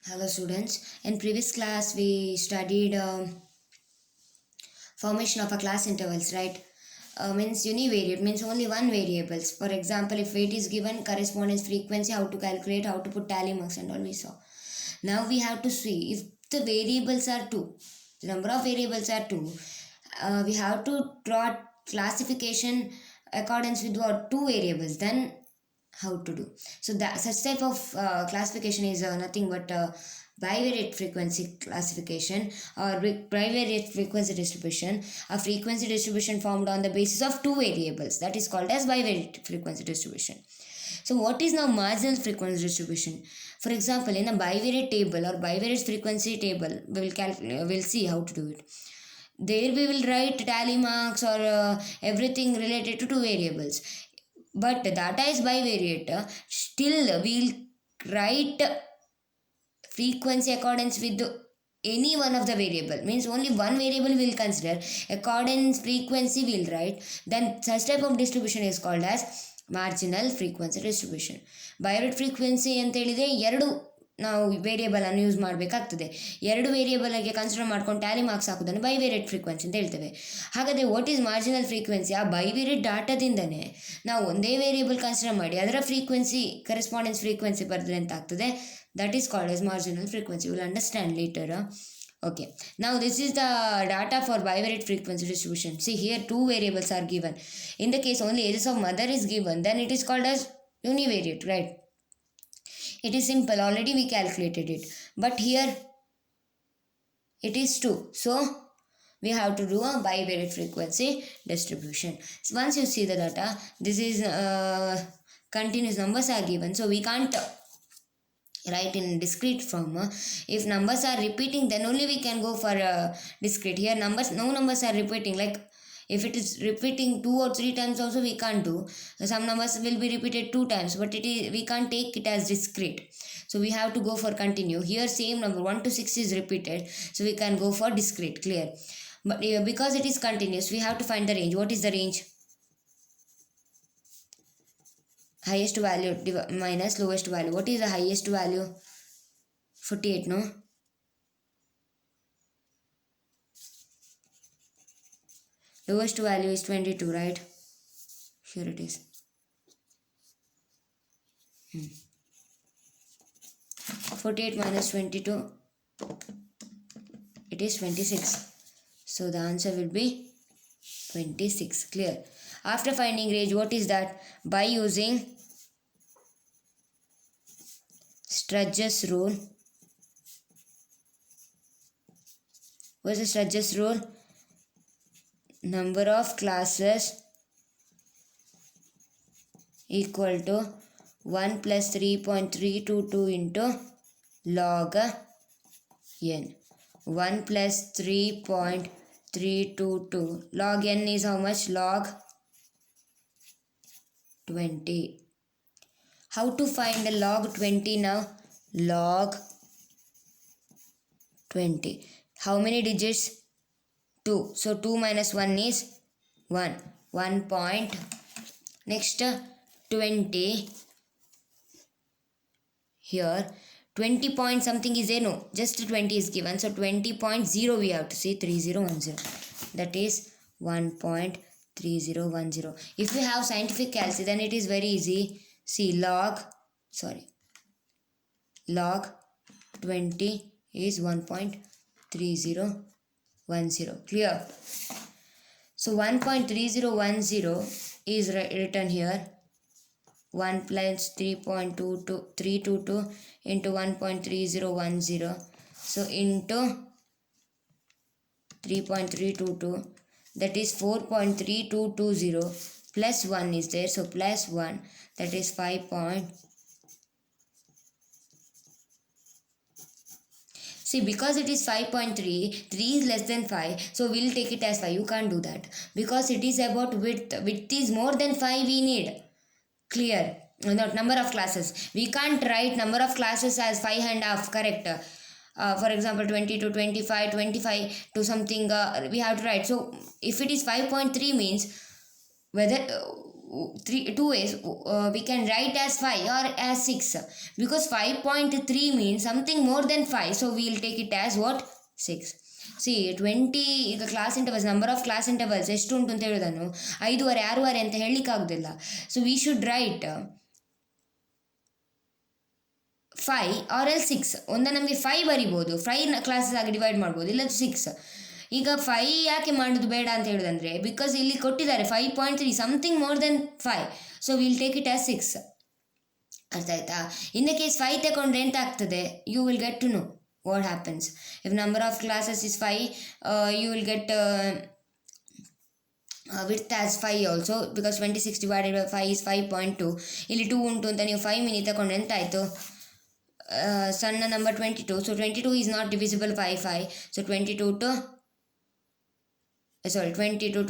Hello students. In previous class we studied formation of a class intervals, right? Means univariate means only one variables. For example, if weight is given, correspondence frequency, how to calculate, how to put tally marks and all we saw. Now we have to see if the variables are two, the number of variables are two, we have to draw classification accordance with what two variables. Then how to do so that such type of classification is nothing but bivariate frequency classification or bivariate frequency distribution, a frequency distribution formed on the basis of two variables, that is called as bivariate frequency distribution. So what is now marginal frequency distribution? For example, in a bivariate table or bivariate frequency table, we'll see how to do it. There we will write tally marks or everything related to two variables, but data is bivariate. Still we'll write frequency accordance with any one of the variable, means only one variable will consider, accordance frequency will write. Then such type of distribution is called as marginal frequency distribution. Bivariate frequency ಅಂತ ಹೇಳಿದರೆ ಎರಡು ನಾವು ವೇರಿಯೇಬಲನ್ನು use ಮಾಡಬೇಕಾಗ್ತದೆ. ಎರಡು ವೇರಿಯೇಬಲ್ಗೆ consider ಮಾಡ್ಕೊಂಡು tally marks ಹಾಕೋದನ್ನು ಬೈವೇರಿಯೇಟ್ ಫ್ರೀಕ್ವೆನ್ಸಿ ಅಂತ ಹೇಳ್ತೇವೆ. ಹಾಗಾದರೆ ವಾಟ್ ಈಸ್ ಮಾರ್ಜಿನಲ್ ಫ್ರೀಕ್ವೆನ್ಸಿ? ಆ ಬೈವೇರಿಯೇಟ್ ಡಾಟಾದಿಂದನೇ ನಾವು ಒಂದೇ ವೇರಿಯೇಬಲ್ ಕನ್ಸಿಡರ್ ಮಾಡಿ ಅದರ ಫ್ರೀಕ್ವೆನ್ಸಿ ಕರೆಸ್ಪಾಂಡೆನ್ಸ್ ಫ್ರೀಕ್ವೆನ್ಸಿ ಬರೆದ್ರೆ ಅಂತ ಆಗ್ತದೆ. That is called as marginal frequency. You will understand later. Okay. Now this is the data for bivariate frequency distribution. See here two variables are given. In the case only ages of mother is given, then it is called as univariate, right? It is simple. Already we calculated it. But here it is 2. So we have to do a bivariate frequency distribution. So once you see the data, this is continuous numbers are given. So we can't write in discrete form. If numbers are repeating, then only we can go for discrete. Here no numbers are repeating. Like if it is repeating 2 or 3 times also we can't do. Some numbers will be repeated 2 times, but we can't take it as discrete. So we have to go for continue. Here same number 1 to 6 is repeated, so we can go for discrete. Clear? But because it is continuous, we have to find the range. What is the range? Highest value minus lowest value. What is the highest value? 48, no? Lowest value is 22, right? Here it is. 48 minus 22, it is 26. So the answer will be 26. Clear? After finding range, what is that? By using Sturge's rule. What is the Sturge's rule? Number of classes equal to 1 plus 3.322 into log n. 1 plus 3.322. Log n is how much? Log 20. How to find the log 20 now? Log 20. How many digits? 2. So 2 minus 1 is 1. 1 point. Next 20. Here 20 point something is there? No. Just 20 is given. So 20.0 we have to see. 3010. That is 1.3010. If we have scientific calculus, then it is very easy. See log 20 is 1.3010. Clear? So 1.3010 is written here. 1 plus 3.322 into 1.3010. So into 3.322, that is 4.3220 plus 1 is there. So plus 1, that is 5. See, because it is 5.3, 3 is less than 5, so we'll take it as 5. You can't do that because it is about width. Width is more than 5 we need. Clear? Not number of classes. We can't write number of classes as 5.5, correct? For example, 20 to 25, 25 to something we have to write. So if it is 5.3 means whether two ways. We can write as 5 or as 6, because 5.3 means something more than 5, so we will take it as what? 6. See 20 ಈಗ class intervals, number of class intervals ಎಷ್ಟು ಉಂಟು ಅಂತ ಹೇಳೋದನ್ನು 5 6 ಅಂತ ಹೇಳಲಿಕ್ಕಾಗೋದಿಲ್ಲ. So we should write 5 or L 6. ನಮಗೆ 5 ಬರಿಬೋದು, 5 classes ಆಗಿ ಡಿವೈಡ್ ಮಾಡ್ಬೋದು, ಇಲ್ಲ 6. ಈಗ 5 ಯಾಕೆ ಮಾಡೋದು ಬೇಡ ಅಂತ ಹೇಳೋದಂದರೆ, ಬಿಕಾಸ್ ಇಲ್ಲಿ ಕೊಟ್ಟಿದ್ದಾರೆ 5.3 something more than 5, so will take it as 6. ಅರ್ಥ ಆಯ್ತಾ? ಇನ್ ದ ಕೇಸ್ 5 ತಗೊಂಡ್ರೆ ಎಂತ ಆಗ್ತದೆ, you will get to know what happens. If number of classes is 5, you will get width as 5 also, because 26 divided by 5 is 5.2. ಇಲ್ಲಿ 2 ಉಂಟು ಅಂತ ನೀವು 5 mini ತಗೊಂಡು ಎಂತ ಆಯಿತು, ಸಣ್ಣ number 22. So 22 is not divisible by 5. So 20 to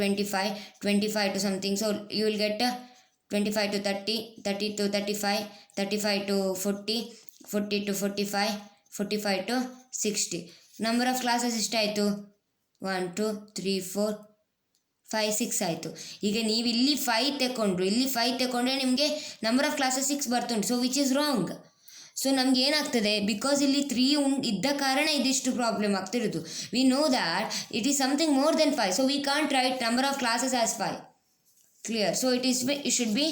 25, 25 to something. So you will get 25 to 30, 30 to 35, 35 to 40, 40 to 45, 45 to 60. Number of classes ಎಷ್ಟಾಯಿತು? 1 2 3 4 5 6 ಆಯಿತು. ಈಗ ನೀವು ಇಲ್ಲಿ 5 ತಗೊಂಡ್ರು, ಇಲ್ಲಿ 5 ತಗೊಂಡ್ರೆ ನಿಮಗೆ ನಂಬರ್ ಆಫ್ ಕ್ಲಾಸಸ್ 6 ಬರ್ತುಂಟು. So which is wrong. So ನಮ್ಗೆ ಏನಾಗ್ತದೆ, ಬಿಕಾಸ್ ಇಲ್ಲಿ 3 ಇದ್ದ ಕಾರಣ ಇದಿಷ್ಟು ಪ್ರಾಬ್ಲಮ್ ಆಗ್ತಿರೋದು. We know that it is something more than 5, so we can't write number of classes as 5. Clear? So it should be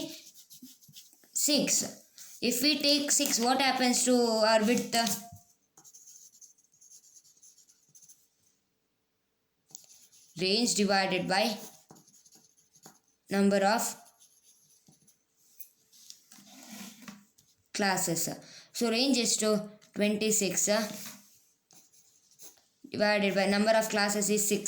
6. If we take 6, what happens to our width? Range divided by number of classes. So range is to 26 divided by number of classes is 6,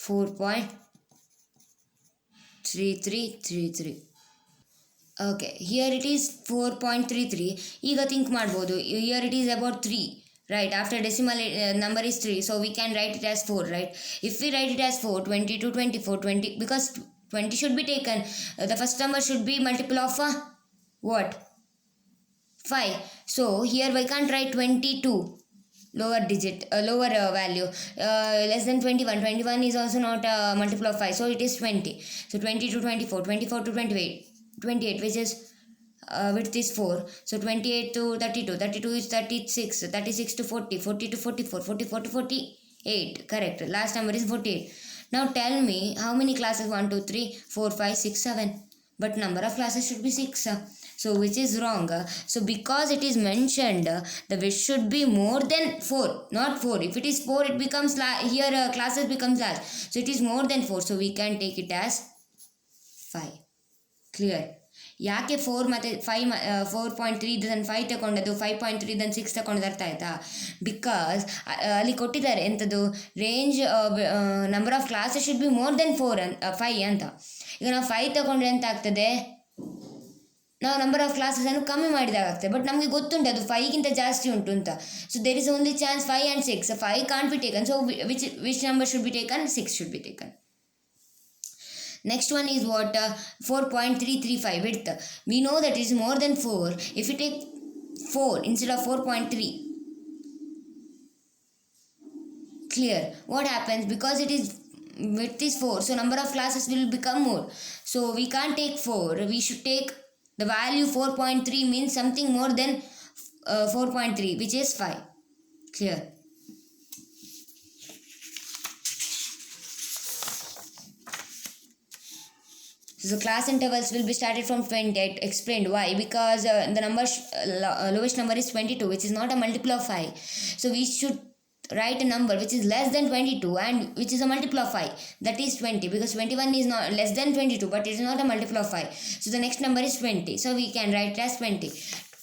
4.3333. Okay, here it is 4.33. ಈಗ think ಮಾಡ್ಬೋದು, here it is about 3. Right, after decimal number is 3, so we can write it as 4, right? If we write it as 4, 20 to 24, 20, because 20 should be taken, the first number should be multiple of what? 5. So here we can't write 22, lower digit, lower value, less than 21. 21 is also not a multiple of 5, so it is 20. So 20 to 24, 24 to 28, which is width is 4. So 28 to 32, 32 is 36, 36 to 40, 40 to 44, 44 to 48. Correct. Last number is 48. Now tell me how many classes? 1 2 3 4 5 6 7. But number of classes should be 6. So which is wrong? So because it is mentioned, the width should be more than 4, not 4. If it is 4, it becomes here classes becomes large. So it is more than 4. So we can take it as 5. Clear? ಯಾಕೆ 4 ಮತ್ತು 5 4.3 ಇದನ್ನು 5 ತಗೊಂಡದ್ದು, 5.3 ಇದನ್ನು 6 ತಗೊಂಡದ್ದು, ಅರ್ಥ ಆಯಿತಾ? Because ಅಲ್ಲಿ ಕೊಟ್ಟಿದ್ದಾರೆ ಎಂಥದ್ದು, range number of classes should be more than 5 ಅಂತ. ಈಗ ನಾವು 5 ತಗೊಂಡ್ರೆ ಎಂತ ಆಗ್ತದೆ, ನಾವು ನಂಬರ್ ಆಫ್ ಕ್ಲಾಸಸನ್ನು ಕಮ್ಮಿ ಮಾಡಿದಾಗ ಆಗ್ತದೆ. ಬಟ್ ನಮಗೆ ಗೊತ್ತುಂಟು ಅದು 5ಗಿಂತ ಜಾಸ್ತಿ ಉಂಟು ಅಂತ. So there is only chance 5 and 6. 5 can't be taken. So which number should be taken? 6 should be taken. Next one is what? 4.335 width. We know that it is more than 4. If you take 4 instead of 4.3, clear? What happens? Because it is width is 4, so number of classes will become more. So we can't take 4. We should take the value 4.3 means something more than 4.3, which is 5. Clear? So class intervals will be started from 20. I explained why. Because the number lowest number is 22, which is not a multiple of 5. So we should write a number which is less than 22 and which is a multiple of 5. That is 20, because 21 is not less than 22, but it is not a multiple of 5. So the next number is 20. So we can write it as 20.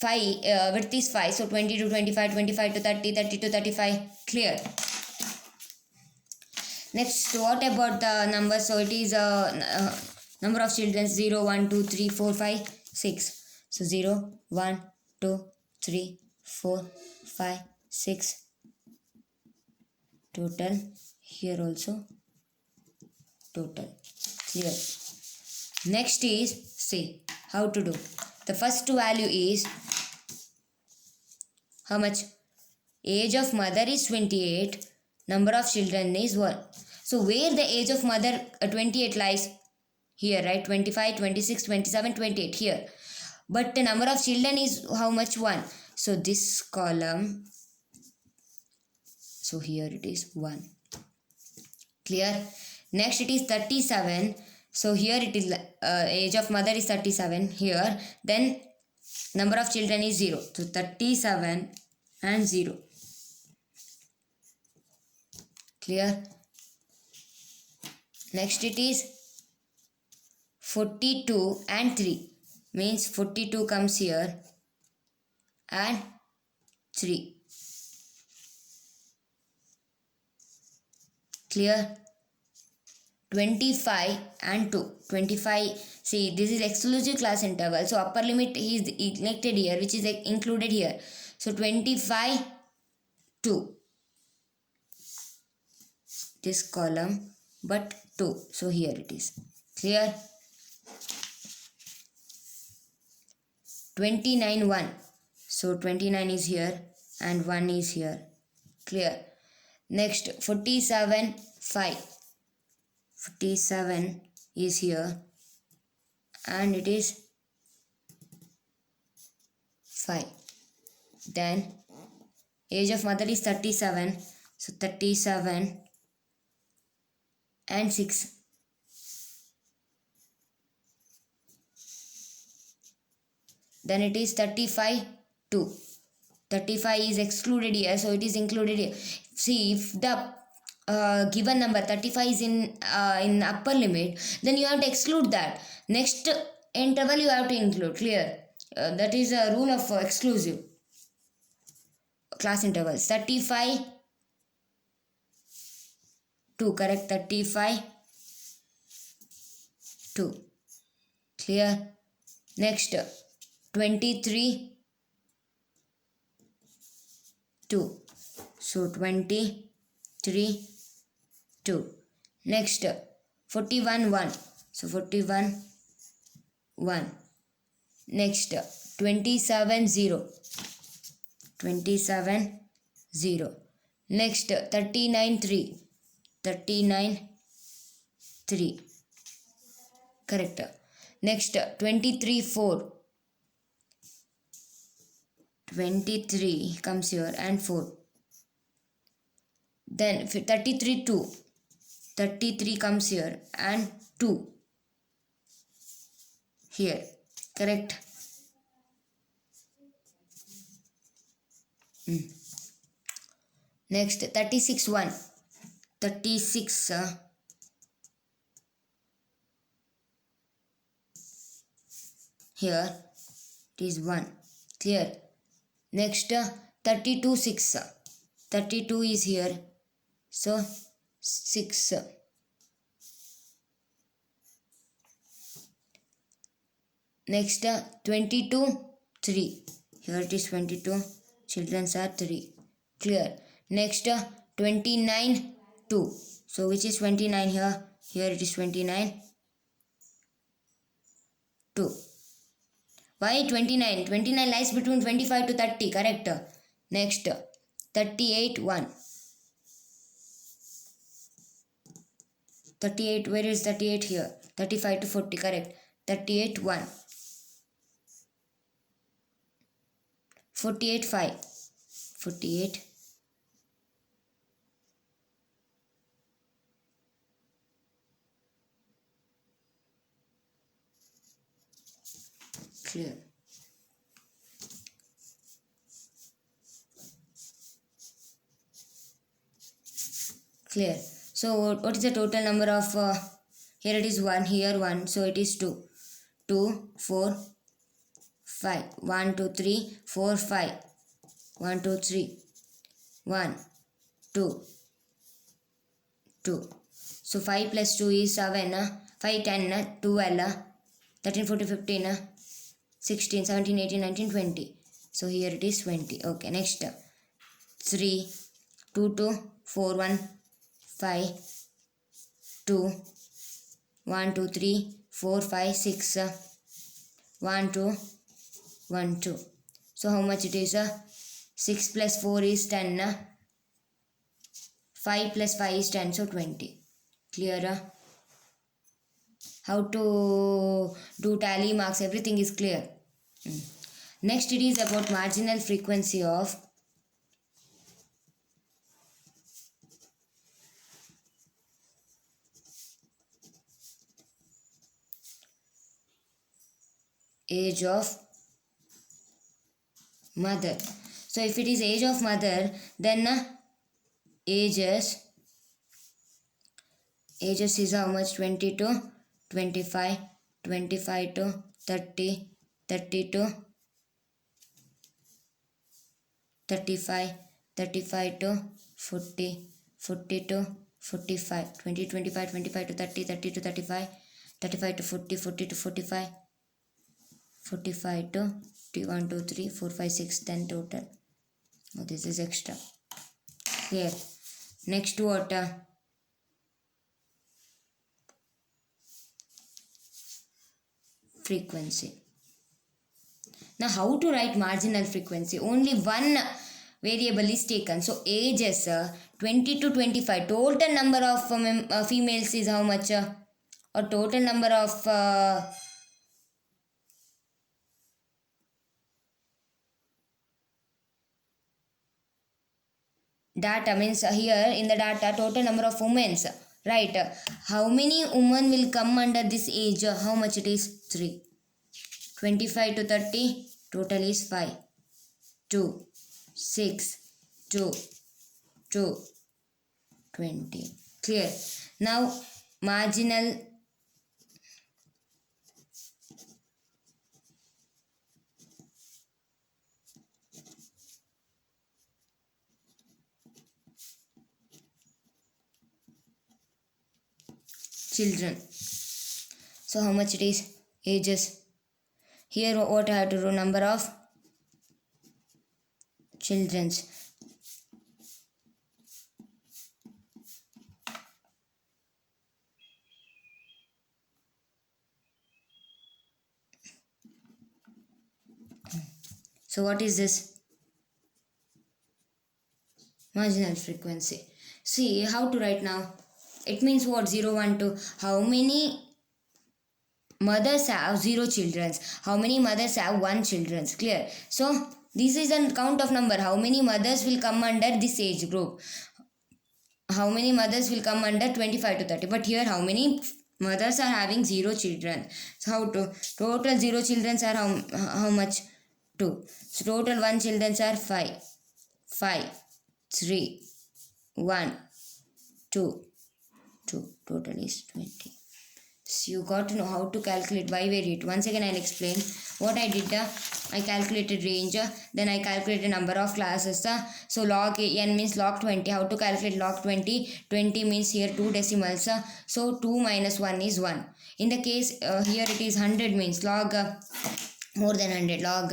5 width is 5. So 20 to 25, 25 to 30, 30 to 35. Clear? Next, what about the numbers? So it is number of children 0, 1, 2, 3, 4, 5, 6. So 0, 1, 2, 3, 4, 5, 6. Total. Here also total. Clear? Next is, see how to do. The first value is how much? Age of mother is 28. Number of children is 1. So where the age of mother 28 lies? Here, right? 25, 26, 27, 28 here. But the number of children is how much? 1. So this column, so here it is 1. Clear? Next it is 37. So here it is age of mother is 37 here. Then number of children is 0. So 37 and 0. Clear? Next it is 42 and 3. Means 42 comes here and 3. Clear? 25 and 2. 25, see this is exclusive class interval. So upper limit is neglected here, which is included here. So 25, 2. This column, but 2. So here it is. Clear? 29, 1. So 29 is here and 1 is here. Clear? Next 47, 5. 47 is here and it is 5. Then age of mother is 37. So 37 and 6. Then it is 35, 2. 35 is excluded here, so it is included here. See, if the given number 35 is in upper limit, then you have to exclude that. Next interval you have to include. Clear? That is a rule of exclusive class intervals. 35, 2. Correct? 35, 2. Clear? Next 23, 2. So 23, 2. Next 41, 1. So 41, 1. Next 27, 0. 27, 0. Next 39, 3. 39, 3. Correct. Next 23, 4. 23 comes here and 4. Then 33, 2. 33 comes here and 2 here. Correct? Next 36, 1. 36 here it is 1. Clear? Next 32, 6. 32 is here, so 6. Next 22, 3. Here it is 22. Children are 3. Clear? Next 29, 2. So which is 29 here? Here it is 29, 2. Why 29? 29 lies between 25 to 30. Correct? Next 38, 1. 38, where is 38 here? 35 to 40. Correct? 38, 1. 48, 5. 48, clear? Clear. So what is the total number of here it is 1, here 1, so it is 2. 2, 4, 5. 1, 2, 3, 4, 5. 1, 2, 3. 1, 2, 2. So 5 plus 2 is 7. 5, 10, 12, 13, 14, 15, 16, 17, 18, 19, 20. So here it is 20. Okay, next 3, 2, 2, 4, 1, 5, 2, 1, 2, 3, 4, 5, 6, 1, 2, 1, 2. So how much it is? 6 plus 4 is 10. 5 plus 5 is 10, so 20. Clear? How to do tally marks, everything is clear. Next, it is about marginal frequency of age of mother. So if it is age of mother, then ages is how much? 20 to 25, 25 to 30, 30 to 35, 35 to 40, 40 to 45, 20, 25, 25 to 30, 30 to 35, 35 to 40, 40 to 45, 45 to 1, 2, 3, 4, 5, 6, 10 total. Oh, this is extra. Here. Next what? Frequency. Now how to write marginal frequency? Only one variable is taken. So ages 20 to 25. Total number of females is how much? Or total number of data means here in the data total number of women, right? How many women will come under this age? How much it is? 3. 25 to 30 total is 5. 2, 6, 2, 2, 20. Clear? Now marginal children. So how much it is? Ages. Here what I have to do? Number of children's. So what is this? Marginal frequency. See how to write now. It means what? 0, 1, 2. How many mothers have 0 children? How many mothers have 1 children? Clear? So this is a count of number. How many mothers will come under this age group? How many mothers will come under 25 to 30? But here how many mothers are having 0 children? So how to? Total 0 children are how much? 2. So total 1 children are 5. 5, 3, 1, 2, 2. Total is 20. So you got to know how to calculate bivariate. Once again I'll explain what I did. I calculated range, then I calculated number of classes. So log n means log 20. How to calculate log 20? 20 means here 2 decimals. So 2 minus 1 is 1. In the case here it is 100 means log more than 100. Log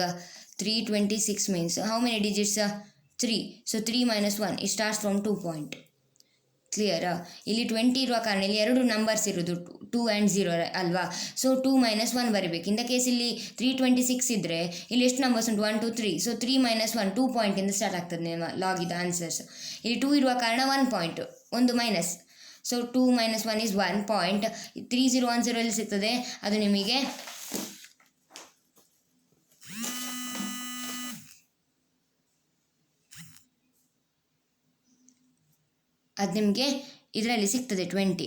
326 means how many digits? 3. So 3 minus 1. It starts from 2 point. ಕ್ಲಿಯರಾ? ಇಲ್ಲಿ 20 ಇರುವ ಕಾರಣ ಇಲ್ಲಿ 2 numbers ಇರೋದು 2 and 0 ಅಲ್ವಾ? So 2 minus 1 ಬರೀಬೇಕು. In the case ಇಲ್ಲಿ 326 ಇದ್ದರೆ ಇಲ್ಲಿ ಎಷ್ಟು ನಂಬರ್ಸ್ ಉಂಟು? 1 2 3. ಸೊ 3 ಮೈನಸ್ 1 2 ಪಾಯಿಂಟಿಂದ ಸ್ಟಾರ್ಟ್ ಆಗ್ತದೆ ನಿಮ್ಮ ಲಾಗ್ ಇದು ಆನ್ಸರ್ಸ್. ಇಲ್ಲಿ 2 ಇರುವ ಕಾರಣ 1 ಪಾಯಿಂಟ್, ಒಂದು minus. So 2 minus 1 is 1 point. 3010 ಎಲ್ಲಿ ಸಿಗ್ತದೆ? ಅದು ನಿಮಗೆ ಇದರಲ್ಲಿ ಸಿಗ್ತದೆ 20.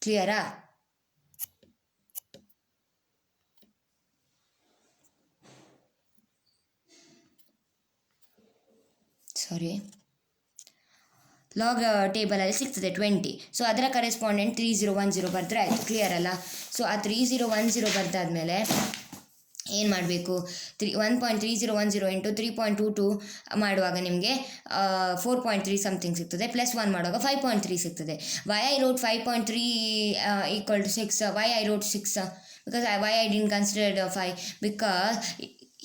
ಕ್ಲಿಯರಾ? ಸಾರಿ, ಲಾಗ್ ಟೇಬಲಲ್ಲಿ ಸಿಗ್ತದೆ 20. ಸೊ ಅದರ ಕರೆಸ್ಪಾಂಡೆಂಟ್ 3010 ಬರೆದ್ರೆ ಆಯಿತು. ಕ್ಲಿಯರ್ ಅಲ್ಲ? ಸೊ ಆ 3010 ಬರೆದಾದ್ಮೇಲೆ ಏನು ಮಾಡಬೇಕು? 1.3010 ಇಂಟು 3.22 ಮಾಡುವಾಗ ನಿಮಗೆ 4.3 ಸಮಥಿಂಗ್ ಸಿಗ್ತದೆ. ಪ್ಲಸ್ 1 ಮಾಡುವಾಗ 5.3 ಸಿಗ್ತದೆ. Why I wrote 5.3 equal to 6? Why I wrote 6? Because why I didn't considered 5? Because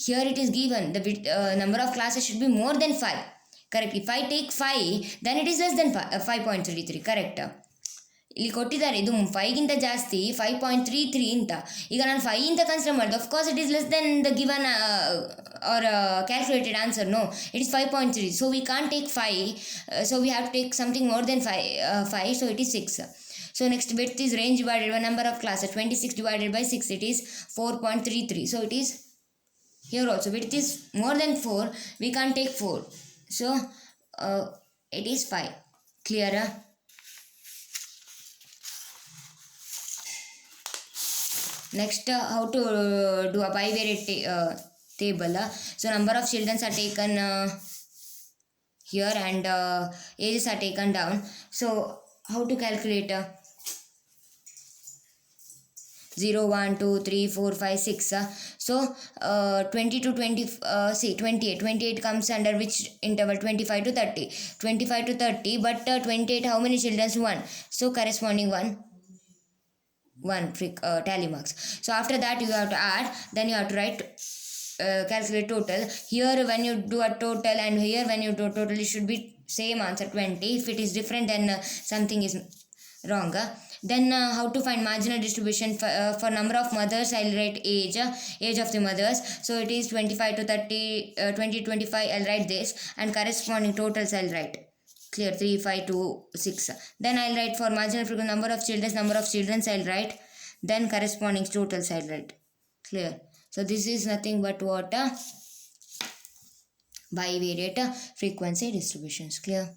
here it is given the number of classes should be more than 5. Correct? If I take 5 then it is less than 5.33. correct? ಇಲ್ಲಿ ಕೊಟ್ಟಿದ್ದಾರೆ ಇದು 5ಗಿಂತ ಜಾಸ್ತಿ 5.33 ಅಂತ. ಈಗ ನಾನು 5 ಅಂತ consider ಮಾಡಿದೆ. Of course it is less than the given or calculated answer. No, it is 5.3. So we can't take 5. So we have to take something more than 5. So it is 6. So next, width is range divided by number of classes. 26 divided by 6, it is 4.33. So it is here also. Width is more than 4. We can't take 4. So it is 5. Clear? Next, how to do a bivariate table. So number of children are taken here and ages are taken down. So how to calculate? 0, 1, 2, 3, 4, 5, 6. So 20 to 20, 28. 28 comes under which interval? 25 to 30. 25 to 30, but 28, how many children? 1. So corresponding 1 tally marks. So after that you have to add, then you have to write calculate total. Here when you do a total and here when you do total, it should be same answer 20. If it is different, then something is wrong. Then how to find marginal distribution for number of mothers? I'll write age of the mothers. So it is 25 to 30, 20 to 25. I'll write this, and corresponding totals I'll write. Clear? 3, 5, 2, 6. Then I'll write for marginal frequency number of children I'll write. Then corresponding totals I'll write. Clear? So this is nothing but what? Bivariate frequency distributions. Clear?